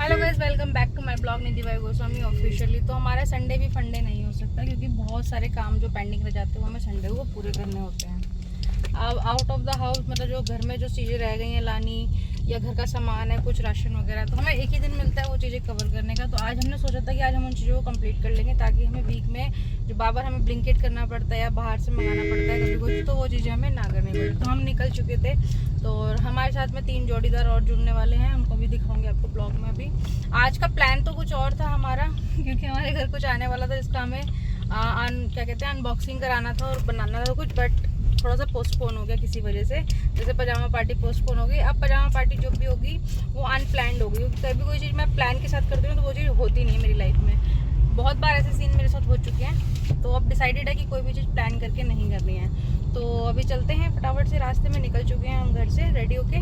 Hello guys, welcome back to my blog Nidhi भाई Goswami officially. तो हमारा संडे भी फंडे नहीं हो सकता क्योंकि बहुत सारे काम जो पेंडिंग रह जाते हैं वो हमें संडे को पूरे करने होते हैं। अब आउट ऑफ द हाउस मतलब जो घर में जो चीज़ें रह गई हैं लानी या घर का सामान है, कुछ राशन वगैरह, तो हमें एक ही दिन मिलता है वो चीज़ें कवर करने का। तो आज हमने सोचा था कि आज हम उन चीज़ों को कंप्लीट कर लेंगे ताकि हमें वीक में जो बार हमें ब्लिंकिट करना पड़ता है या बाहर से मंगाना पड़ता है कभी कुछ, तो वो चीज़ें हमें ना करनी पड़े। तो हम निकल चुके थे। तो हमारे साथ में 3 जोड़ीदार और जुड़ने वाले हैं, उनको भी दिखाऊंगे आपको ब्लॉग में। अभी आज का प्लान तो कुछ और था हमारा क्योंकि हमारे घर कुछ आने वाला था जिसका हमें क्या कहते हैं अनबॉक्सिंग कराना था और बनाना था कुछ, बट थोड़ा सा पोस्टपोन हो गया किसी वजह से। जैसे पजामा पार्टी पोस्टपोन हो गई, अब पजामा पार्टी जो भी होगी वो अनप्लान्ड होगी क्योंकि कभी कोई चीज़ मैं प्लान के साथ करती हूँ तो वो चीज़ होती नहीं है मेरी लाइफ में। बहुत बार ऐसे सीन मेरे साथ हो चुके हैं, तो अब डिसाइडेड है कि कोई भी चीज़ प्लान करके नहीं करनी है। तो अभी चलते हैं फटाफट से, रास्ते में निकल चुके हैं हम घर से रेडी होके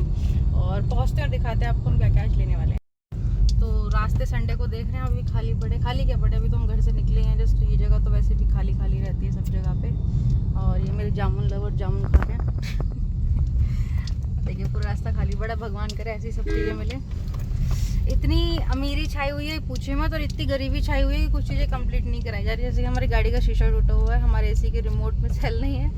और पहुँचते हैं और दिखाते हैं आपको हम क्या क्या आज लेने वाले हैं। तो रास्ते संडे को देख रहे हैं, अभी खाली पड़े, खाली क्या पड़े, अभी तो हम घर से निकले हैं जस्ट। ये जगह तो वैसे भी खाली खाली रहती है सब जगह पे। और ये मेरे जामुन लवर जामुन खा रहे हैं देखिए पूरा रास्ता खाली पड़ा, भगवान करे ऐसी सब चीज़ें मिले। इतनी अमीरी छाई हुई है पूछे मत, और इतनी गरीबी छाई हुई है कि कुछ चीज़ें कंप्लीट नहीं कराई जा रही। जैसे कि हमारी गाड़ी का शीशा टूटा हुआ है, हमारे एसी के रिमोट में सेल नहीं है,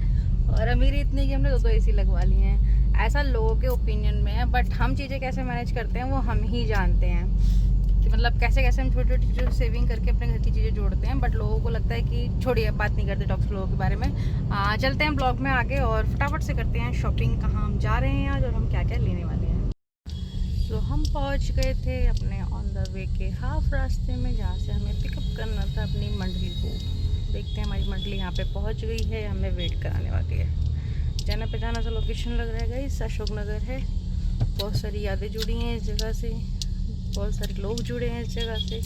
और अमीरी इतनी कि हमने 2 एसी लगवा लिए हैं। ऐसा लोगों के ओपिनियन में है, बट हम चीज़ें कैसे मैनेज करते हैं वो हम ही जानते हैं कि मतलब कैसे कैसे हम छोटी छोटी चीज़ों सेविंग करके अपने घर की चीज़ें जोड़ते हैं। बट लोगों को लगता है कि छोड़िए, बात नहीं करते टॉक्स लोगों के बारे में। चलते हैं ब्लॉग में आगे और फटाफट से करते हैं शॉपिंग, कहाँ हम जा रहे हैं आज और हम क्या क्या लेने वाले हैं। तो हम पहुंच गए थे अपने ऑन द वे के हाफ रास्ते में, जहाँ से हमें पिकअप करना था अपनी मंडली को। देखते हैं हमारी मंडली यहाँ पे पहुंच गई है, हमें वेट कराने वाली है। जाना पहचाना सा लोकेशन लग रहा है, इस अशोक नगर है। बहुत सारी यादें जुड़ी हैं इस जगह से, बहुत सारे लोग जुड़े हैं इस जगह से,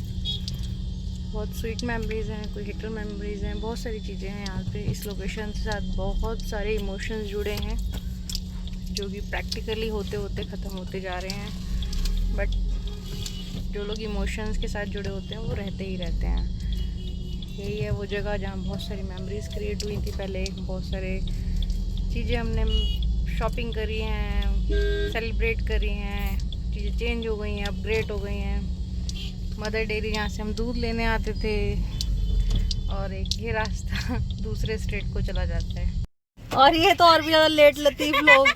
बहुत स्वीट मेमोरीज़ हैं, कोई हिटर मेमोरीज़ हैं, बहुत सारी चीज़ें हैं यहाँ पे। इस लोकेशन के साथ बहुत सारे इमोशंस जुड़े हैं जो कि प्रैक्टिकली होते होते ख़त्म होते जा रहे हैं, बट जो लोग इमोशंस के साथ जुड़े होते हैं वो रहते ही रहते हैं। यही है वो जगह जहाँ बहुत सारी मेमोरीज़ क्रिएट हुई थी पहले। बहुत सारे चीज़ें हमने शॉपिंग करी हैं, सेलिब्रेट करी हैं, चीज़ें चेंज हो गई हैं, अपग्रेड हो गई हैं। मदर डेयरी जहाँ से हम दूध लेने आते थे, और एक ये रास्ता दूसरे स्टेट को चला जाता है। और ये तो और भी ज़्यादा लेट लतीफ़ लोग,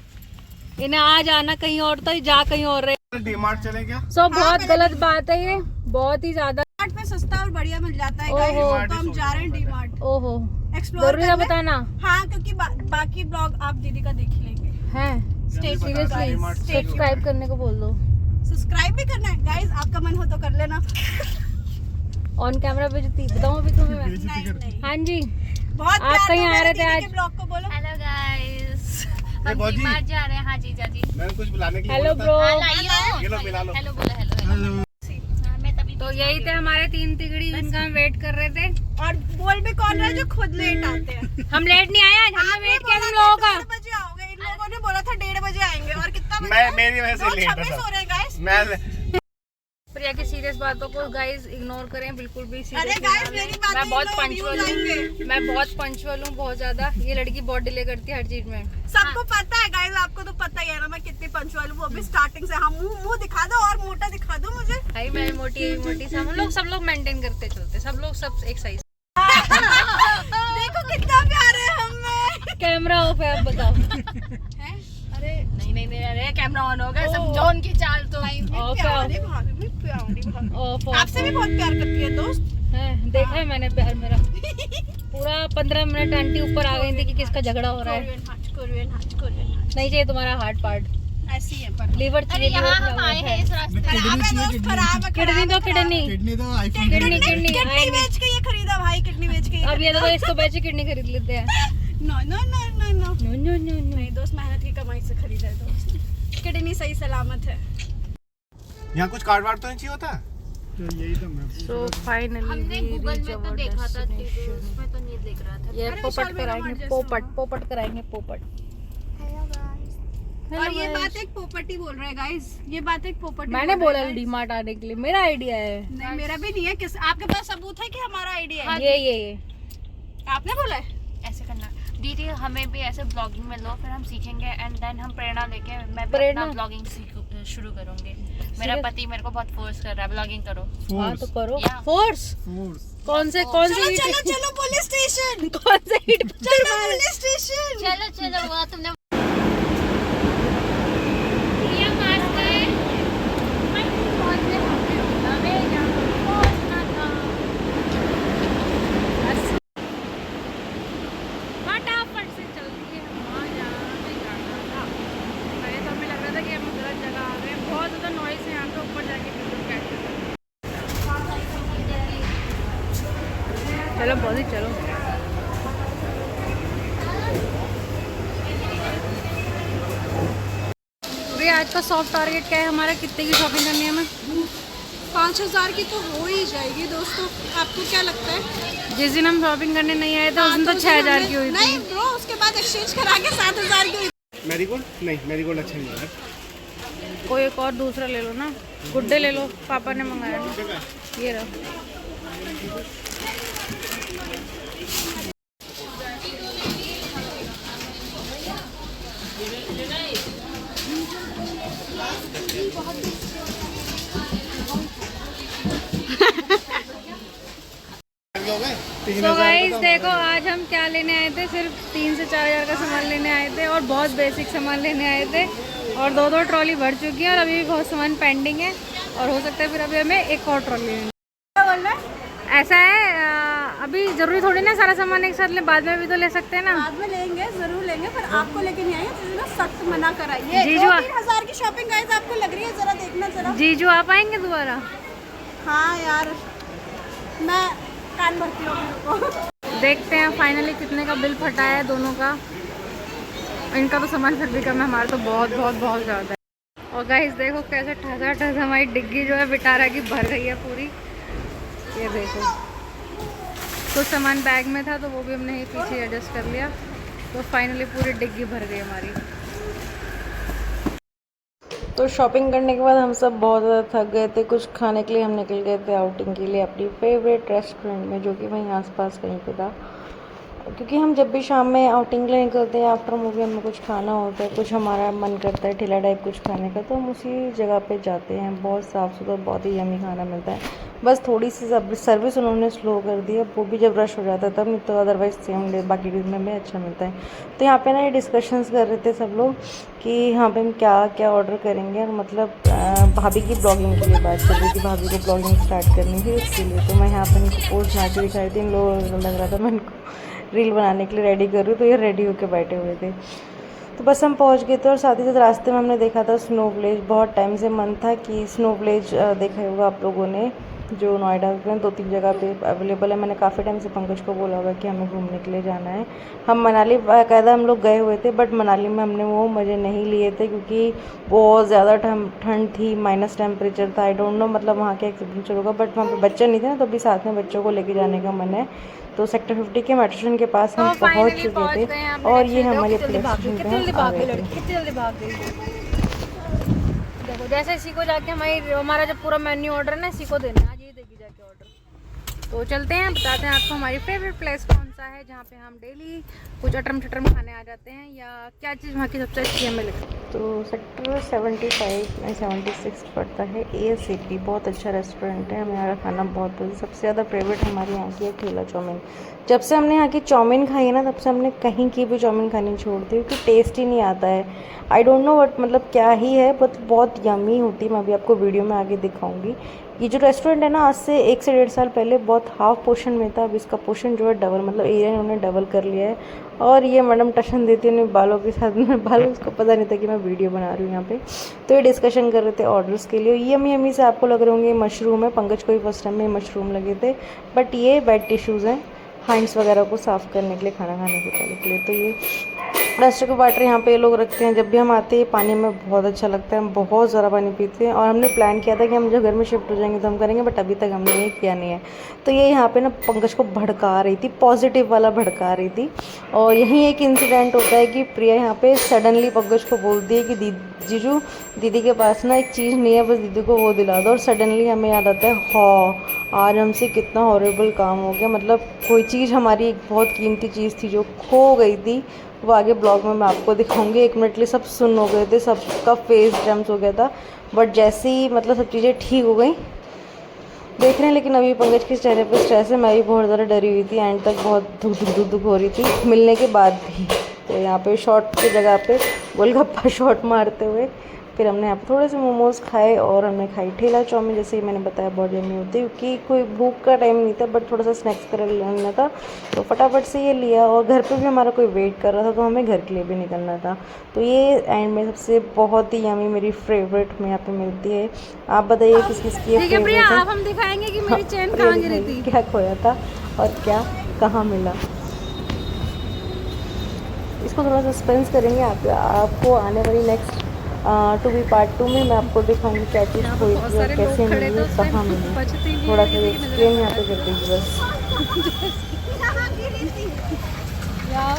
इन्हें आ जाना कहीं और था, जा कहीं और रहे। डीमार्ट चले क्या? बहुत गलत बात है ये, बहुत ही ज्यादा। डीमार्ट में सस्ता और बढ़िया मिल जाता है गाइस, तो हम जा रहे हैं डीमार्ट। ओहो, एक्सप्लोर जरूरी है बताना। हाँ, क्योंकि बाकी ब्लॉग आप दीदी का देख ही लेंगे। हैं सीरियसली, सब्सक्राइब करने को बोल दो। सब्सक्राइब भी करना है गाइस, आपका मन हो तो कर लेना। ऑन कैमरा बेइज्जती बताऊं अभी तुम्हें मैं? नहीं। हाँ जी, बहुत आप कहीं आ रहे थे आज? ब्लॉग को बोलो हेलो गाइस, ए, हम बौजी। डीमार्ट जा रहे हैं। हाँ जीजा जी, मैंने कुछ बुलाने के लिए हेलो बोला ब्रो। था। ये लो, मिला लो। हेलो बोलो, हेलो। हाँ, मैं तभी तो यही थे हमारे 3 तिगड़ी जिनका हम वेट कर रहे थे। और बोल भी कौन रहा है जो खुद लेट आते हैं। हम लेट नहीं आए आज, हमने वेट किया तुम लोगों का। 1:30 बजे आओगे, इन लोगों ने बोला था 1:30 बजे आएंगे, और कितना बजे? मैं मेरी वजह से लेट 2:26 हो रहे हैं गाइस। मैं प्रिया की सीरियस बातों को गाइस इग्नोर करें, बिल्कुल भी अरे सीरियस गाइस मेरी बात मैं बहुत पंचुअल हूँ, मैं बहुत पंचुअल हूँ, बहुत ज्यादा। ये लड़की बहुत डिले करती है हर चीज में। सबको पता है गाइस, आपको तो पता ही है ना मैं कितनी पंचुअल हूँ। वो भी स्टार्टिंग से। हम मुंह दिखा दो और मोटा दिखा दो मुझे। भाई मैं मोटी सब लोग मेंटेन करते चलते, सब लोग सब एक साइज। देखो कितना प्यार है हमें। कैमरा ऑफ है, अब बताओ। अरे नहीं, अरे कैमरा ऑन हो गया, समझो उनकी चाल तो। ऑफ प्यारी भाभी, मैं प्यारी भाभी। ऑफ आपसे भी बहुत प्यार करती है दोस्त। है, देखा है मैंने प्यार मेरा। पूरा 15 मिनट आंटी ऊपर आ गई थी कि किसका झगड़ा हो रहा है। कोरियन नहीं चाहिए तुम्हारा हार्ट पार्ट, ऐसी है पर। लीवर अरे चाहिए। यहाँ हम आए हैं इस रास्ते में। खराब है दोस्त, खराब है। किडनी तो किडनी किडनी तो आईफोन किडनी किडनी बेच के ये खरीदा भाई, किडनी बेच के। अब ये तो इसको बेच किडनी खरीद लेते हैं। No no no no no no no no no. नहीं दोस्त, मेहनत की कमाई से खरीदा है दोस्त। किडनी सही सलामत है। यहाँ कुछ कार्ड वार्ड तो नहीं चाहिए होता? तो यही तो मैं So finally हमने we गूगल reach में तो our देखा था, destination. उसमें तो नहीं दिख रहा था। ये अरे पोपट विशाल कराएंगे, मेगा पोपट कराएंगे, पोपट। हेलो गाइस, और ये बात एक पोपट ही बोल रहे हैं गाइस, ये बात एक पोपट ही मैंने बोल बोला रहे हैं डीमार्ट आने के लिए, मेरा आइडिया है। guys। नहीं मेरा भी नहीं है, किस आपके पास सबूत है कि हमारा आइडिया है? ये आपने बोला है? ऐसे करना दीदी, हमें भी ऐसे ब्लॉगिंग में लो, फिर हम सीखेंगे एंड देन हम प्रेरणा लेके मैं भी प्रेरणा? अपना ब्लॉगिंग शुरू करूंगी। मेरा पति मेरे को बहुत फोर्स कर रहा है ब्लॉगिंग करो। हाँ तो करो Yeah. फोर्स। कौन से चलो चलो पुलिस स्टेशन, कौन से हिट चलो पुलिस स्टेशन। चलो चलो वहाँ तुमने फटाफट से चल दिए हम वहाँ जहाँ पे जाना था। पहले तो हमें लग रहा था कि हम गलत जगह आ गए, बहुत ज़्यादा नॉइस है यहाँ पे, ऊपर जाके वीडियो कैप्चर कर। चलो बहुत ही चलो। भैया आज का सॉफ्ट टारगेट क्या है हमारा, कितने की शॉपिंग करनी है हमें? 5000 की तो हो ही जाएगी दोस्तों, आपको क्या लगता है? जिस दिन हम शॉपिंग करने नहीं आए थे उस दिन तो 6000 की हुई थी। नहीं ब्रो, उसके बाद एक्सचेंज करा के 7000 की हुई थी। मैरीगोल्ड नहीं, मैरीगोल्ड अच्छा नहीं है। कोई एक और दूसरा ले लो ना, गुड्डे ले लो, पापा ने मंगाया ना, ये रहो। तो गाइस देखो आज हम क्या लेने आए थे, सिर्फ 3 से 4000 का सामान लेने आए थे और बहुत बेसिक सामान लेने आए थे और 2 ट्रॉली भर चुकी है और अभी भी बहुत सामान पेंडिंग है और हो सकता है फिर अभी हमें एक और ट्रॉली लेनी। क्या बोल रहा है? ऐसा है अभी जरूरी थोड़ी ना सारा सामान एक साथ ले, बाद में भी तो ले सकते हैं ना। बाद में लेंगे, जरूर लेंगे, पर आपको लेके नहीं आएंगे, जिसने ना सख्त मना कराइए। जीजू 2-3 हजार की शॉपिंग गाइस आपको लग रही है, जरा देखना जरा। जीजू आप आएंगे दोबारा? हाँ यार, मैं कान भरती हूँ। देखते हैं फाइनली कितने का बिल फटा है दोनों का। इनका तो सामान फिर भी कम है, हमारा तो बहुत बहुत बहुत ज़्यादा है। और गाइस देखो कैसे ठसा हमारी डिग्गी जो है विटारा की भर गई है पूरी। ये देखो कुछ सामान बैग में था तो वो भी हमने ही पीछे एडजस्ट कर लिया, तो फाइनली पूरी डिग्गी भर गई हमारी। तो शॉपिंग करने के बाद हम सब बहुत ज़्यादा थक गए थे। कुछ खाने के लिए हम निकल गए थे आउटिंग के लिए अपनी फेवरेट रेस्टोरेंट में, जो कि वहीं आसपास कहीं पे था, क्योंकि हम जब भी शाम में आउटिंग के लिए निकलते हैं आफ्टर मूवी हमें कुछ खाना होता है, कुछ हमारा मन करता है ठेला टाइप कुछ खाने का, तो हम उसी जगह पे जाते हैं। बहुत साफ़ सुथरा, बहुत ही यमी खाना मिलता है। बस थोड़ी सी सर्विस उन्होंने स्लो कर दी है, वो भी जब रश हो जाता है तब, नहीं तो अदरवाइज़ सेम डे बाकी डेज में भी अच्छा मिलता है। तो यहाँ पे ना ये डिस्कशंस कर रहे थे सब लोग कि यहाँ पे हम क्या क्या ऑर्डर करेंगे, और मतलब भाभी की ब्लॉगिंग के लिए बात कर रही थी, भाभी को ब्लॉगिंग स्टार्ट करनी थी उसके लिए। तो मैं यहाँ पर इनको पोस्ट बना के दिखाई थी, इन लोगों को लग रहा था मैं इनको रील बनाने के लिए रेडी कर रही हूँ, तो ये रेडी होकर बैठे हुए थे। तो बस हम पहुँच गए थे और साथ ही साथ रास्ते में हमने देखा था स्नो विलेज। बहुत टाइम से मन था कि स्नो विलेज देखा होगा आप लोगों ने, जो नोएडा में 2-3 जगह पे अवेलेबल है। मैंने काफ़ी टाइम से पंकज को बोला होगा कि हमें घूमने के लिए जाना है। हम मनाली बाकायदा हम लोग गए हुए थे, बट मनाली में हमने वो मज़े नहीं लिए थे क्योंकि बहुत ज़्यादा ठंड थी, माइनस टेम्परेचर था। आई डोंट नो मतलब वहाँ क्या एक्सपीरियंस होगा, बट वहाँ पे बच्चे नहीं थे ना, तो अभी साथ में बच्चों को लेके जाने का मन है। तो सेक्टर 50 के मेट्रो स्टेशन के पास हम पहुँच चुके थे और ये हमारे प्लेस स्टेशन पे आ गए थे। कितनी जल्दी भाग गई। देखो जैसे इसी को जाके हमारा जब पूरा मेन्यू ऑर्डर है ना इसी को देना है, आज ये देगी जाके ऑर्डर। तो चलते हैं, बताते हैं आपको हमारी फेवरेट प्लेस कौन सा है जहाँ पे हम डेली कुछ अटरम चटरम खाने आ जाते हैं, या क्या चीज़ वहाँ की सबसे अच्छी हमें लगती है। तो सेक्टर 76 पड़ता है ASAP, बहुत अच्छा रेस्टोरेंट है, हमें यहाँ का खाना बहुत पसंद। सबसे ज़्यादा फेवरेट हमारे यहाँ की है ठेला चाउमीन। जब से हमने यहाँ की चाउमीन खाई है ना, तब से हमने कहीं की भी चाउमीन खानी छोड़ दी क्योंकि टेस्ट ही नहीं आता है। आई डोंट नो बट मतलब क्या ही है, बट बहुत यमी होती है। मैं अभी आपको वीडियो में आगे दिखाऊंगी। ये जो रेस्टोरेंट है ना, आज से 1 से 1.5 साल पहले बहुत हाफ पोर्शन में था, अब इसका पोर्शन जो है डबल, मतलब एरिया इन्होंने डबल कर लिया है। और ये मैडम टशन देती है बालों के साथ में, बालों उसको पता नहीं था कि मैं वीडियो बना रही हूँ यहाँ पे। तो ये डिस्कशन कर रहे थे ऑर्डर्स के लिए। यमी से आपको लग रहे होंगे मशरूम है, पंकज को भी फर्स्ट टाइम में मशरूम लगे थे, बट ये बेड टिश्यूज़ हैं हैंड्स वगैरह को साफ़ करने के लिए, खाना खाने के पहले के लिए। तो ये प्लास्टिक के वाटर यहाँ पे ये लोग रखते हैं। जब भी हम आते हैं पानी में बहुत अच्छा लगता है, हम बहुत ज़्यादा पानी पीते हैं और हमने प्लान किया था कि हम जब घर में शिफ्ट हो जाएंगे तो हम करेंगे, बट अभी तक हमने ये किया नहीं है। तो ये यहाँ पे ना पंकज को भड़का रही थी, पॉजिटिव वाला भड़का रही थी। और यहीं एक इंसिडेंट होता है कि प्रिया यहाँ पे सडनली पंकज को बोलती है कि जीजू दीदी के पास ना एक चीज़ नहीं है, बस दीदी को वो दिला दो। और सडनली हमें याद आता है हाँ आज हमसे कितना हॉरेबल काम हो गया, मतलब कोई चीज़ हमारी एक बहुत कीमती चीज़ थी जो खो गई थी, वो आगे ब्लॉग में मैं आपको दिखाऊंगी। 1 मिनट लिए सब सुन हो गए थे, सबका फेस जम्स हो गया था। बट जैसे ही मतलब सब चीज़ें ठीक हो गई देख रहे हैं। लेकिन अभी पंकज के चेहरे पे स्ट्रेस है, मैं भी बहुत ज़्यादा डरी हुई थी, एंड तक बहुत धुक हो रही थी मिलने के बाद भी। तो यहाँ पे शॉट की जगह पे गोलगप्पा शॉट मारते हुए फिर हमने यहाँ पे थोड़े से मोमोज़ खाए और हमने खाई ठेला चाउमीन, जैसे ही मैंने बताया बहुत यम्मी होती है, क्योंकि कोई भूख का टाइम नहीं था बट थोड़ा सा स्नैक्स कर लेना था, तो फटाफट से ये लिया। और घर पे भी हमारा कोई वेट कर रहा था, तो हमें घर के लिए भी निकलना था। तो ये एंड में सबसे बहुत ही यम्मी मेरी फेवरेट में यहाँ पे मिलती है। आप बताइए किस किस की ठीक है प्रिया, फेवरेट है। अब हम दिखाएंगे कि मेरी चेन प्रिया कहाँ गिरी दिखाइए थी। क्या खोया था और क्या कहाँ मिला, इसको थोड़ा सस्पेंस करेंगे। आपको आने वाली नेक्स्ट टू बी पार्ट 2 में मैं आपको दिखाऊंगी क्या चीज़ यहाँ पे खोई बहुत थी और सारे लोग कैसे खड़े थे मिली, उस टाइम, कहाँ मिली, बचती भी थोड़ा है, सा ये देखिए एक्सप्लेन नजर यहाँ पे कर दीजिए बस। यहाँ गिरी थी। यहाँ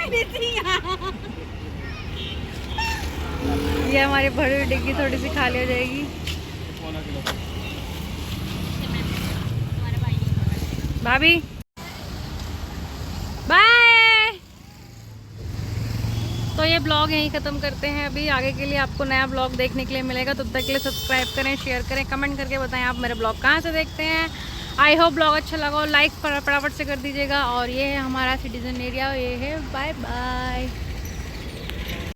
गिरी थी, यहाँ। ये हमारी भरी हुई डिग्गी थोड़ी सी खाली हो जाएगी। भाभी बाय। तो ये ब्लॉग यहीं ख़त्म करते हैं। अभी आगे के लिए आपको नया ब्लॉग देखने के लिए मिलेगा, तब तक के लिए सब्सक्राइब करें, शेयर करें, कमेंट करके बताएं आप मेरे ब्लॉग कहाँ से देखते हैं। आई होप ब्लॉग अच्छा लगा हो, लाइक फटाफट से कर दीजिएगा। और ये है हमारा सिटीजन एरिया, ये है बाय बाय।